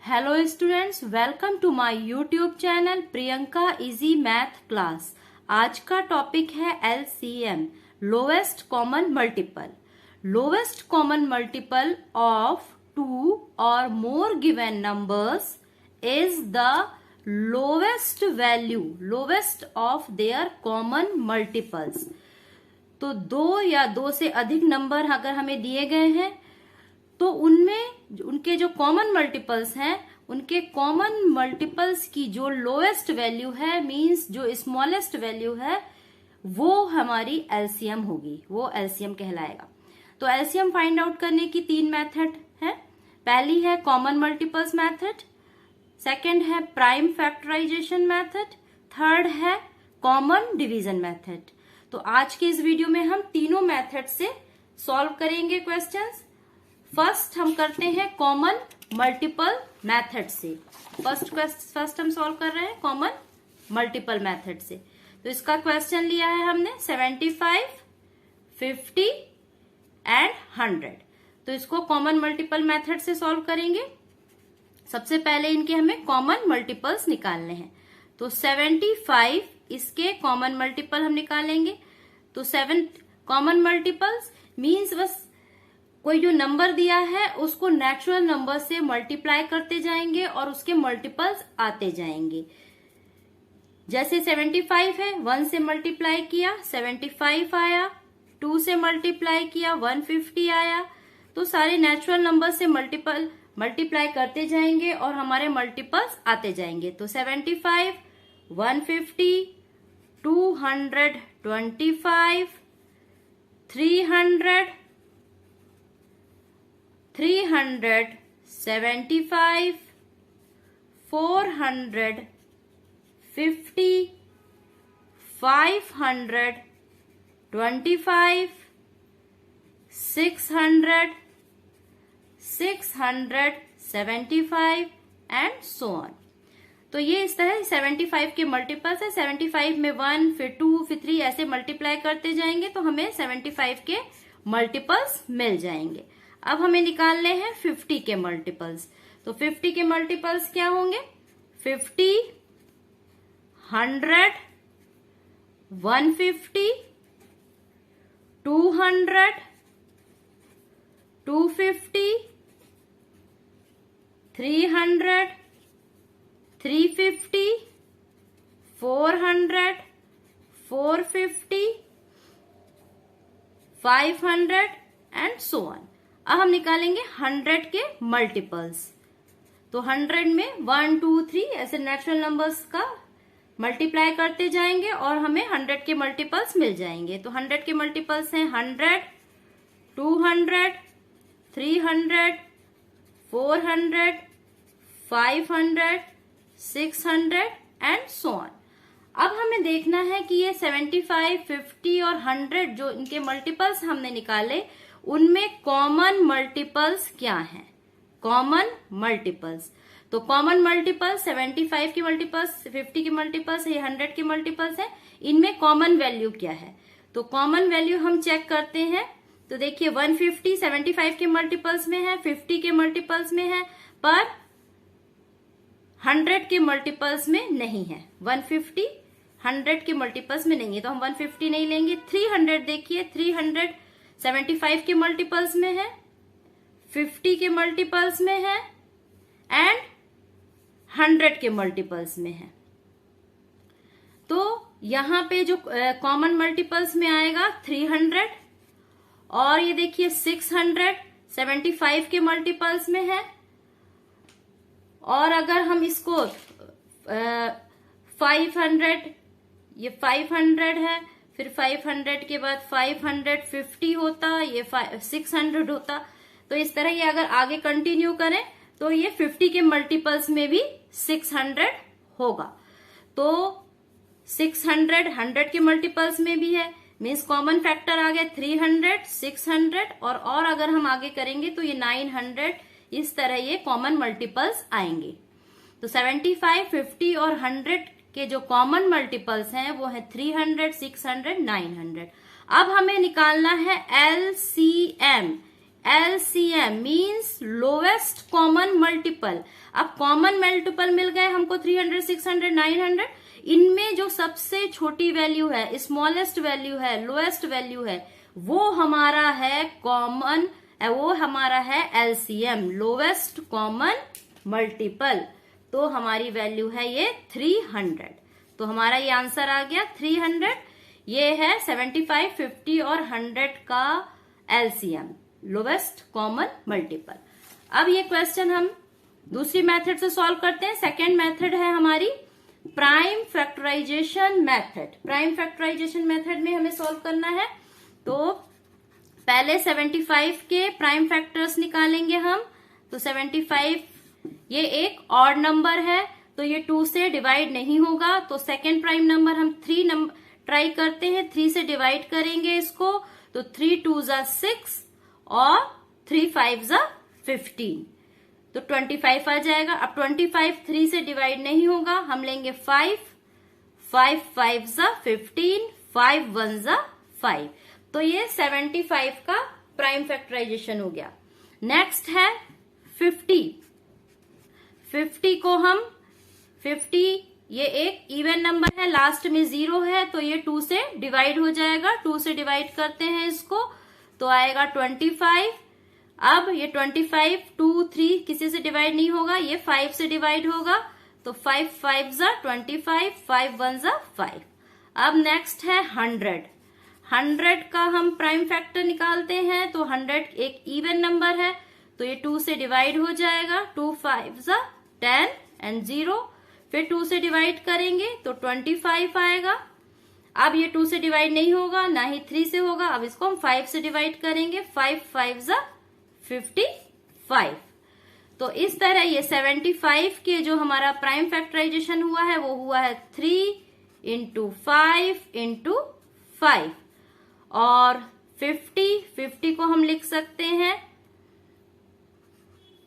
Hello students, welcome to my YouTube channel Priyanka easy math class. आज का topic है LCM, lowest common multiple. Lowest common multiple of two or more given numbers is the lowest value, lowest of their common multiples. तो दो या दो से अधिक number अगर हमें दिए गए हैं तो उनमें उनके जो कॉमन मल्टीपल्स हैं, उनके कॉमन मल्टीपल्स की जो लोएस्ट वैल्यू है, मींस जो स्मॉलेस्ट वैल्यू है, वो हमारी एलसीएम होगी, वो एलसीएम कहलाएगा। तो एलसीएम फाइंड आउट करने की तीन मेथड है। पहली है कॉमन मल्टीपल्स मेथड, सेकंड है प्राइम फैक्टराइजेशन मेथड, थर्ड है कॉमन डिवीजन मेथड। तो आज के इस वीडियो में हम तीनों मेथड से सॉल्व करेंगे क्वेश्चंस। फर्स्ट हम करते हैं कॉमन मल्टीपल मेथड से। फर्स्ट हम सॉल्व कर रहे हैं कॉमन मल्टीपल मेथड से। तो इसका क्वेश्चन लिया है हमने 75, 50 एंड 100। तो इसको कॉमन मल्टीपल मेथड से सॉल्व करेंगे। सबसे पहले इनके हमें कॉमन मल्टीपल्स निकालने हैं। तो 75 इसके कॉमन मल्टीपल हम निकालेंगे। तो 7 कॉमन मल्टीपल्स मीन्स बस कोई जो नंबर दिया है उसको नेचुरल नंबर से मल्टीप्लाई करते जाएंगे और उसके मल्टीपल्स आते जाएंगे। जैसे 75 है, 1 से मल्टीप्लाई किया 75 आया, 2 से मल्टीप्लाई किया 150 आया। तो सारे नेचुरल नंबर से मल्टीप्लाई करते जाएंगे और हमारे मल्टीपल्स आते जाएंगे। तो 75, 150, 225, 300, 375, 450, 525, 600, 675 एंड सो ऑन। तो ये इस तरह 75 के मल्टीपल्स है। 75 में 1, फिर 2, फिर 3 ऐसे मल्टीप्लाई करते जाएंगे तो हमें 75 के मल्टीपल्स मिल जाएंगे। अब हमें निकालने हैं 50 के मल्टीपल्स। तो 50 के मल्टीपल्स क्या होंगे? 50, 100, 150, 200, 250, 300, 350, 400, 450, 500 एंड सो ऑन। अब हम निकालेंगे 100 के मल्टीपल्स। तो 100 में 1, 2, 3 ऐसे नेचुरल नंबर्स का मल्टीप्लाई करते जाएंगे और हमें 100 के मल्टीपल्स मिल जाएंगे। तो 100 के मल्टीपल्स हैं 100, 200, 300, 400, 500, 600 एंड सो ऑन। अब हमें देखना है कि ये 75, 50 और 100 जो इनके मल्टीपल्स हमने निकाले, उनमें कॉमन मल्टीपल्स क्या हैं? Common multiples. तो कॉमन मल्टीपल्स 75 के मल्टीपल्स, 50 के मल्टीपल्स, ये 100 के मल्टीपल्स हैं। इनमें कॉमन वैल्यू क्या है? तो कॉमन वैल्यू हम चेक करते हैं। तो देखिए 150 75 के मल्टीपल्स में है, 50 के मल्टीपल्स में है, पर 100 के मल्टीपल्स में नहीं है। 150 100 के मल्टीपल्स में नहीं है तो हम 150 नहीं लेंगे। 300 देखिए, 300 75 के मल्टीपल्स में है, 50 के मल्टीपल्स में है एंड 100 के मल्टीपल्स में है। तो यहां पे जो कॉमन मल्टीपल्स में आएगा 300, और ये देखिए 600 75 के मल्टीपल्स में है। और अगर हम इसको 500, ये 500 है, फिर 500 के बाद 550 होता, ये 600 होता। तो इस तरह ये अगर आगे कंटिन्यू करें तो ये 50 के मल्टीपल्स में भी 600 होगा। तो 600 100 के मल्टीपल्स में भी है, मीन्स कॉमन फैक्टर आ गया 300, 600 और अगर हम आगे करेंगे तो ये 900। इस तरह ये कॉमन मल्टीपल्स आएंगे। तो 75, 50 और 100 के जो कॉमन मल्टीपल्स हैं वो है 300, 600, 900। अब हमें निकालना है LCM, LCM means lowest common multiple. अब कॉमन मल्टीपल मिल गए हमको 300, 600, 900। इनमें जो सबसे छोटी वैल्यू है, स्मॉलेस्ट वैल्यू है, लोएस्ट वैल्यू है, वो हमारा है कॉमन, वो हमारा है LCM, लोवेस्ट कॉमन मल्टीपल। तो हमारी वैल्यू है ये 300। तो हमारा ये आंसर आ गया 300। ये है 75, 50 और 100 का LCM, लोवेस्ट कॉमन मल्टीपल। अब ये क्वेश्चन हम दूसरी मेथड से सॉल्व करते हैं। सेकेंड मेथड है हमारी prime factorization method. Prime factorization method में हमें सॉल्व करना है। तो पहले 75 के प्राइम फैक्टर्स निकालेंगे हम। तो 75 ये एक ऑड नंबर है, तो ये 2 से डिवाइड नहीं होगा। तो सेकेंड प्राइम नंबर हम 3 नंबर ट्राई करते हैं, 3 से डिवाइड करेंगे इसको। तो 3 2 ज़ा 6 और 3 5 ज़ा 15, तो 25 आ जाएगा। अब 25 3 से डिवाइड नहीं होगा, हम लेंगे 5, 5 5 ज़ा 15, 5 1 ज़ा 5। तो ये 75 का प्राइम फैक्टराइजेशन हो गया। नेक्स्ट है 50। 50 को हम 50 ये एक इवन नंबर है, लास्ट में 0 है, तो ये 2 से डिवाइड हो जाएगा। 2 से डिवाइड करते हैं इसको, तो आएगा 25। अब ये 25 2 3 किसी से डिवाइड नहीं होगा, ये 5 से डिवाइड होगा। तो 5 5 ज़ा 25, 5 1 ज़ा 5। अब नेक्स्ट है 100। 100 का हम प्राइम फैक्टर निकालते हैं। तो 100 एक इवन नंबर है, तो ये 2 से डिवाइड हो जाएगा। 2 5 ज़ा 10 एंड 0। फिर 2 से डिवाइड करेंगे तो 25 आएगा। अब ये 2 से डिवाइड नहीं होगा, ना ही 3 से होगा। अब इसको हम 5 से डिवाइड करेंगे। 5 5 ज़ा 55। तो इस तरह ये 75 के जो हमारा प्राइम फैक्टराइजेशन हुआ है वो हुआ है 3 × 5 × 5। और 50 को हम लिख सकते हैं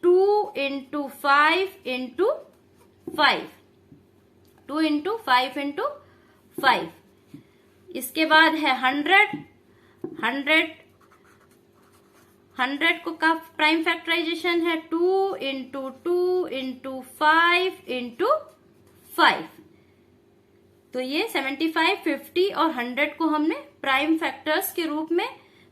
2 × 5 × 5, 2 × 5 × 5। इसके बाद है 100 को का प्राइम फैक्टराइजेशन है 2 × 2 × 5 × 5। तो ये 75, 50 और 100 को हमने प्राइम फैक्टर्स के रूप में,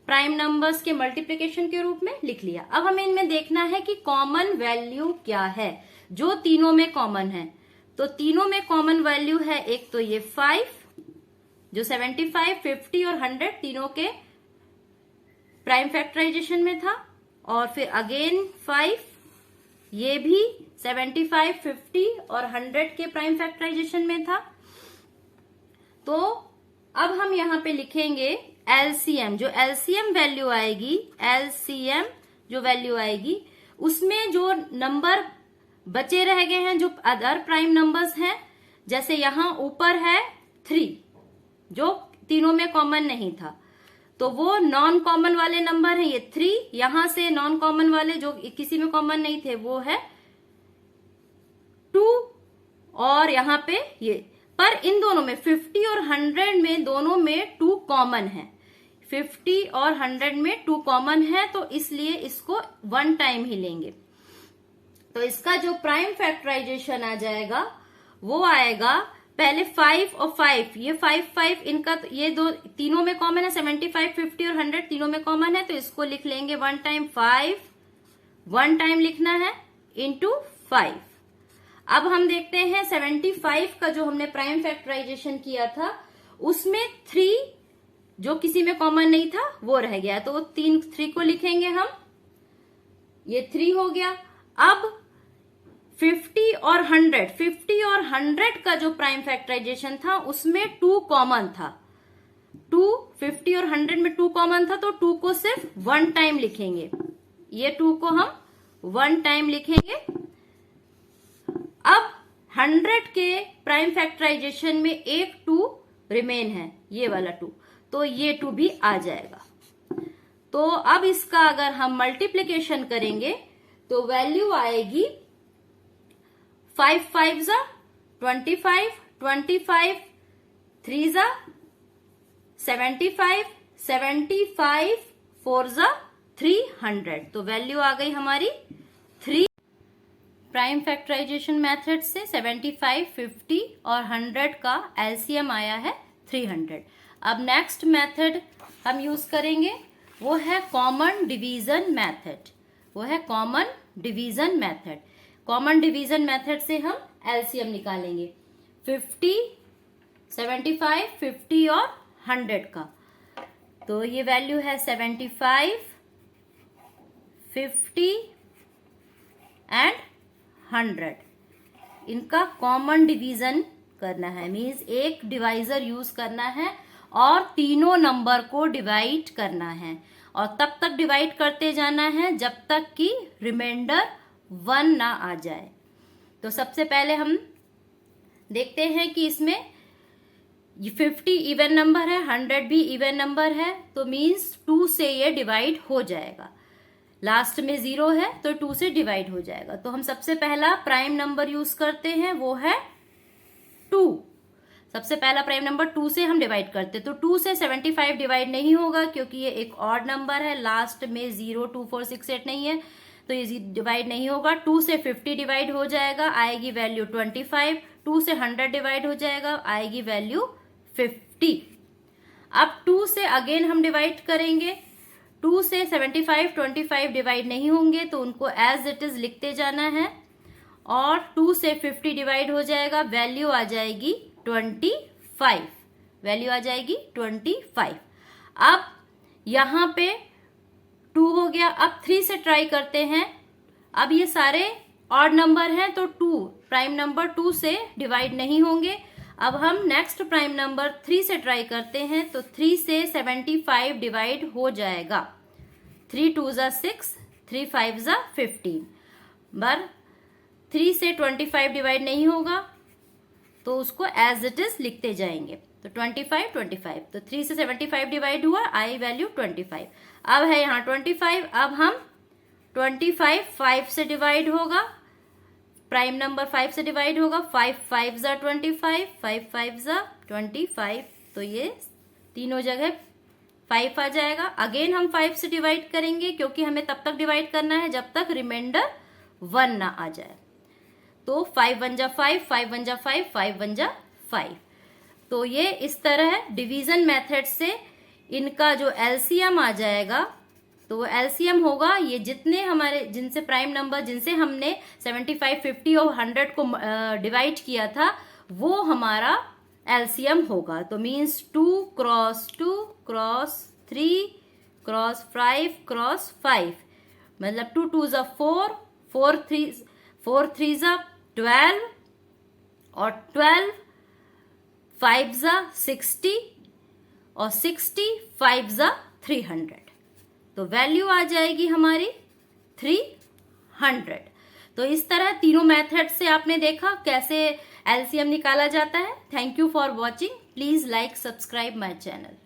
प्राइम नंबर्स के मल्टीप्लिकेशन के रूप में लिख लिया। अब हमें इनमें देखना है कि कॉमन वैल्यू क्या है जो तीनों में कॉमन है। तो तीनों में कॉमन वैल्यू है, एक तो ये 5 जो 75, 50 और 100 तीनों के प्राइम फैक्टराइजेशन में था, और फिर अगेन 5 ये भी 75, 50 और 100 के प्राइम फैक्टराइजेशन में था। तो अब हम यहां पे लिखेंगे LCM। जो LCM वैल्यू आएगी, LCM जो वैल्यू आएगी उसमें जो नंबर बचे रह गए हैं, जो अदर प्राइम नंबर्स हैं, जैसे यहां ऊपर है 3 जो तीनों में कॉमन नहीं था, तो वो नॉन कॉमन वाले नंबर है ये 3। यहां से नॉन कॉमन वाले जो किसी में कॉमन नहीं थे वो है 2, और यहां पे ये, पर इन दोनों में 50 और 100 में दोनों में 2 कॉमन है। 50 और 100 में 2 कॉमन है, तो इसलिए इसको 1 टाइम ही लेंगे। तो इसका जो प्राइम फैक्टराइजेशन आ जाएगा वो आएगा पहले 5 और 5, ये 5 5 इनका ये दो तीनों में कॉमन है। 75, 50 और 100 तीनों में कॉमन है, तो इसको लिख लेंगे 1 टाइम 5, 1 टाइम लिखना है इंटू 5। अब हम देखते हैं 75 का जो हमने प्राइम फैक्टराइजेशन किया था उसमें 3 जो किसी में कॉमन नहीं था वो रह गया, तो 3 को लिखेंगे हम, ये 3 हो गया। अब 50 और 100 का जो प्राइम फैक्टराइजेशन था उसमें 2 कॉमन था। 2 50 और 100 में 2 कॉमन था, तो 2 को सिर्फ 1 टाइम लिखेंगे। ये 2 को हम 1 टाइम लिखेंगे। अब 100 के प्राइम फैक्टराइजेशन में एक 2 रिमेन है, ये वाला 2, तो ये 2 भी आ जाएगा। तो अब इसका अगर हम मल्टीप्लिकेशन करेंगे तो वैल्यू आएगी 5 5 ज़ा 25, 25 3 ज़ा 75, 75 4 ज़ा 300। तो वैल्यू आ गई हमारी 3। प्राइम फैक्टराइजेशन मेथड से 75, 50 और 100 का एलसीएम आया है 300। अब नेक्स्ट मेथड हम यूज करेंगे, वो है common division method. Common division method से हम एलसीएम निकालेंगे 50, 75, 50 और 100 का। तो ये वैल्यू है 75, 50 एंड 100। इनका कॉमन डिवीजन करना है, मीन्स एक डिवाइजर यूज करना है और तीनों नंबर को डिवाइड करना है, और तब तक डिवाइड करते जाना है जब तक कि रिमाइंडर 1 ना आ जाए। तो सबसे पहले हम देखते हैं कि इसमें 50 इवन नंबर है, 100 भी इवन नंबर है, तो मीन्स 2 से ये डिवाइड हो जाएगा। लास्ट में 0 है तो 2 से डिवाइड हो जाएगा। तो हम सबसे पहला प्राइम नंबर यूज करते हैं, वो है 2। सबसे पहला प्राइम नंबर 2 से हम डिवाइड करते, तो 2 से 75 डिवाइड नहीं होगा क्योंकि ये एक ऑड नंबर है, लास्ट में 0, 2, 4, 6, 8 नहीं है, तो ये डिवाइड नहीं होगा। 2 से 50 डिवाइड हो जाएगा, आएगी वैल्यू 25। 2 से 100 डिवाइड हो जाएगा, आएगी वैल्यू 50। अब 2 से अगेन हम डिवाइड करेंगे, 2 से 75, 25 डिवाइड नहीं होंगे तो उनको एज इट इज लिखते जाना है, और 2 से 50 डिवाइड हो जाएगा, वैल्यू आ जाएगी 25। वैल्यू आ जाएगी 25। अब यहां पे 2 हो गया। अब 3 से ट्राई करते हैं। अब ये सारे ऑड नंबर हैं तो 2 प्राइम नंबर 2 से डिवाइड नहीं होंगे। अब हम नेक्स्ट प्राइम नंबर 3 से ट्राई करते हैं, तो 3 से 75 डिवाइड हो जाएगा। 3 2 ज़ा 6, 3 5 ज़ा 15। पर 3 से 25 डिवाइड नहीं होगा तो उसको एज इट इज लिखते जाएंगे। तो 25, 25, तो 3 से 75 डिवाइड हुआ, आई वैल्यू 25। अब है यहाँ 25। अब हम 25 5 से डिवाइड होगा, प्राइम नंबर 5 से डिवाइड होगा। 5 5 ज़ा 25, 5 5 ज़ा 25, तो ये तीनों जगह 5 आ जाएगा। अगेन हम 5 से डिवाइड करेंगे क्योंकि हमें तब तक डिवाइड करना है जब तक रिमाइंडर 1 ना आ जाए। तो 5 1 जा 5, 5 1 जा 5, 5 1 जा 5। तो ये इस तरह डिवीजन मेथड से इनका जो एलसीएम आ जाएगा, तो वो एलसीएम होगा ये जितने हमारे जिनसे प्राइम नंबर जिनसे हमने 75, 50 और 100 को डिवाइड किया था वो हमारा एलसीएम होगा। तो means 2 cross 2 cross 3 cross 5 cross 5, मतलब 2 2 ज़ा 4, 4 3 ज़ा 12 और 12 5 ज़ा 60 और 60 5 ज़ा 300। तो वैल्यू आ जाएगी हमारी 300। तो इस तरह तीनों मेथड से आपने देखा कैसे एलसीएम निकाला जाता है। Thank you for watching. Please like subscribe my channel.